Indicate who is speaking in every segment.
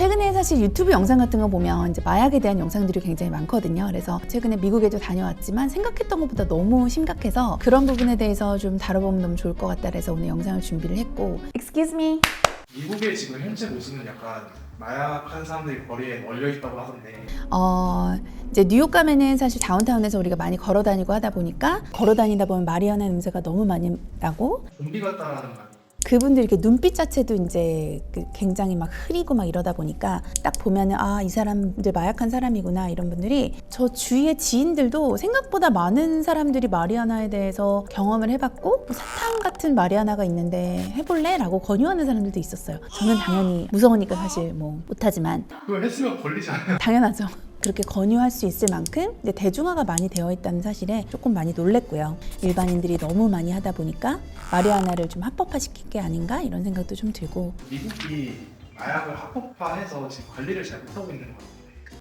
Speaker 1: 최근에 사실 유튜브 영상 같은 거 보면 이제 마약에 대한 영상들이 굉장히 많거든요. 그래서 최근에 미국에도 다녀왔지만 생각했던 것보다 너무 심각해서 그런 부분에 대해서 좀 다뤄보면 너무 좋을 것 같다 그래서 오늘 영상을 준비를 했고. Excuse me.
Speaker 2: 미국의 지금 현재 모습은 약간 마약하는 사람들이 거리에 널려 있다고 하던데
Speaker 1: 이제 뉴욕 가면은 사실 다운타운에서 우리가 많이 걸어 다니고 하다 보니까 걸어 다니다 보면 마리아나 냄새가 너무 많이 나고
Speaker 2: 좀비 같다라는 말.
Speaker 1: 그분들 이렇게 눈빛 자체도 이제 굉장히 막 흐리고 막 이러다 보니까 딱 보면은 아, 이 사람들 마약한 사람이구나 이런 분들이 저 주위의 지인들도 생각보다 많은 사람들이 마리아나에 대해서 경험을 해봤고 뭐 사탕 같은 마리아나가 있는데 해볼래? 라고 권유하는 사람들도 있었어요. 저는 당연히 무서우니까 사실 뭐 못하지만
Speaker 2: 그거 했으면 걸리잖아요.
Speaker 1: 당연하죠. 그렇게 권유할 수 있을 만큼 이제 대중화가 많이 되어 있다는 사실에 조금 많이 놀랬고요. 일반인들이 너무 많이 하다 보니까 마리아나를 좀 합법화시킨 게 아닌가 이런 생각도 좀 들고.
Speaker 2: 미국이 마약을 합법화해서 지금 관리를 잘 못하고 있는 것 같아요.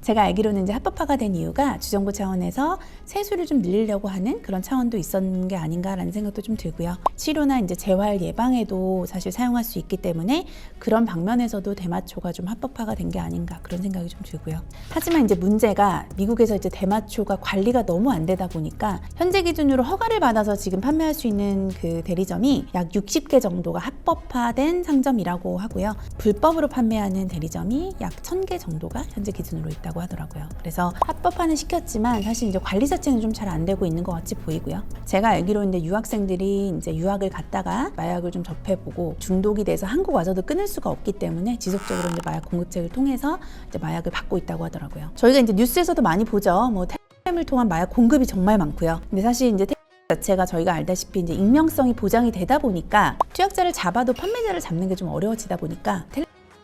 Speaker 1: 제가 알기로는 이제 합법화가 된 이유가 주정부 차원에서 세수를 좀 늘리려고 하는 그런 차원도 있었는 게 아닌가라는 생각도 좀 들고요. 치료나 이제 재활 예방에도 사실 사용할 수 있기 때문에 그런 방면에서도 대마초가 좀 합법화가 된 게 아닌가 그런 생각이 좀 들고요. 하지만 이제 문제가 미국에서 이제 대마초가 관리가 너무 안 되다 보니까 현재 기준으로 허가를 받아서 지금 판매할 수 있는 그 대리점이 약 60개 정도가 합법화된 상점이라고 하고요. 불법으로 판매하는 대리점이 약 1000개 정도가 현재 기준으로 있다고 하더라고요. 그래서 합법화는 시켰지만 사실 이제 관리 자체는 좀 잘 안 되고 있는 것 같이 보이고요. 제가 알기로 이제 유학생들이 이제 유학을 갔다가 마약을 좀 접해보고 중독이 돼서 한국 와서도 끊을 수가 없기 때문에 지속적으로 이제 마약 공급책을 통해서 이제 마약을 받고 있다고 하더라고요. 저희가 이제 뉴스에서도 많이 보죠. 뭐 텔레그램을 통한 마약 공급이 정말 많고요. 근데 사실 이제 자체가 저희가 알다시피 이제 익명성이 보장이 되다 보니까 투약자를 잡아도 판매자를 잡는 게 좀 어려워지다 보니까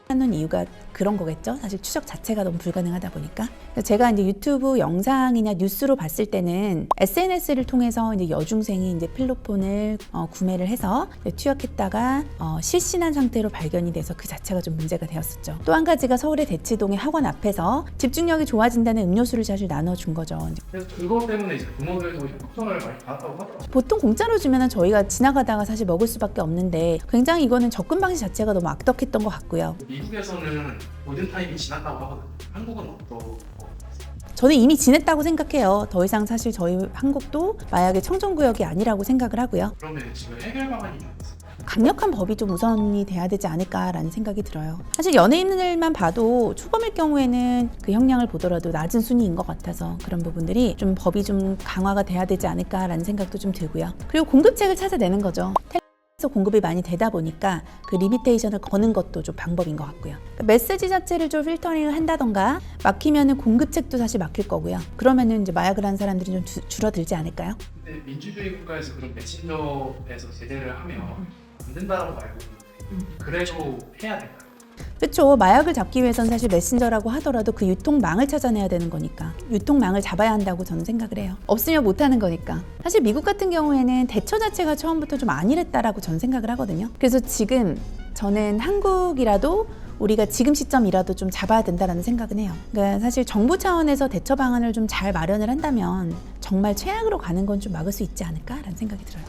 Speaker 1: 하는 이유가 그런 거겠죠. 사실 추적 자체가 너무 불가능하다 보니까. 제가 이제 유튜브 영상이나 뉴스로 봤을 때는 SNS를 통해서 이제 여중생이 이제 필로폰을 구매를 해서 투약했다가 실신한 상태로 발견이 돼서 그 자체가 좀 문제가 되었었죠. 또 한 가지가 서울의 대치동의 학원 앞에서 집중력이 좋아진다는 음료수를 사실 나눠준 거죠.
Speaker 2: 그래서 그것 때문에 이제 부모들도 협찬을 많이 받았다고 하더라고요.
Speaker 1: 보통 공짜로 주면은 저희가 지나가다가 사실 먹을 수밖에 없는데 굉장히 이거는 접근 방식 자체가 너무 악덕했던 것 같고요.
Speaker 2: 미국에서는 골든타임이 지났다고 하거든요. 한국은 어떠?
Speaker 1: 저는 이미 지냈다고 생각해요. 더 이상 사실 저희 한국도 마약의 청정구역이 아니라고 생각을 하고요.
Speaker 2: 그러면 지금 해결 방안이 있어요?
Speaker 1: 강력한 법이 좀 우선이 돼야 되지 않을까라는 생각이 들어요. 사실 연예인들만 봐도 초범일 경우에는 그 형량을 보더라도 낮은 순위인 것 같아서 그런 부분들이 좀 법이 좀 강화가 돼야 되지 않을까라는 생각도 좀 들고요. 그리고 공급책을 찾아내는 거죠. 텔레에서 공급이 많이 되다 보니까 그 리미테이션을 거는 것도 좀 방법인 것 같고요. 그러니까 메시지 자체를 좀 필터링을 한다던가 막히면은 공급책도 사실 막힐 거고요. 그러면은 이제 마약을 하는 사람들이 좀 줄어들지 않을까요?
Speaker 2: 근데 민주주의 국가에서 그런 메신저에서 제재를 하면 안 된다라고 알고 있는데 그래도 해야 될까요?
Speaker 1: 그렇죠. 마약을 잡기 위해서는 사실 메신저라고 하더라도 그 유통망을 찾아내야 되는 거니까 유통망을 잡아야 한다고 저는 생각을 해요. 없으면 못하는 거니까. 사실 미국 같은 경우에는 대처 자체가 처음부터 좀 안일했다라고 저는 생각을 하거든요. 그래서 지금 저는 한국이라도 우리가 지금 시점이라도 좀 잡아야 된다는 생각은 해요. 그러니까 사실 정부 차원에서 대처 방안을 좀 잘 마련을 한다면 정말 최악으로 가는 건 좀 막을 수 있지 않을까라는 생각이 들어요.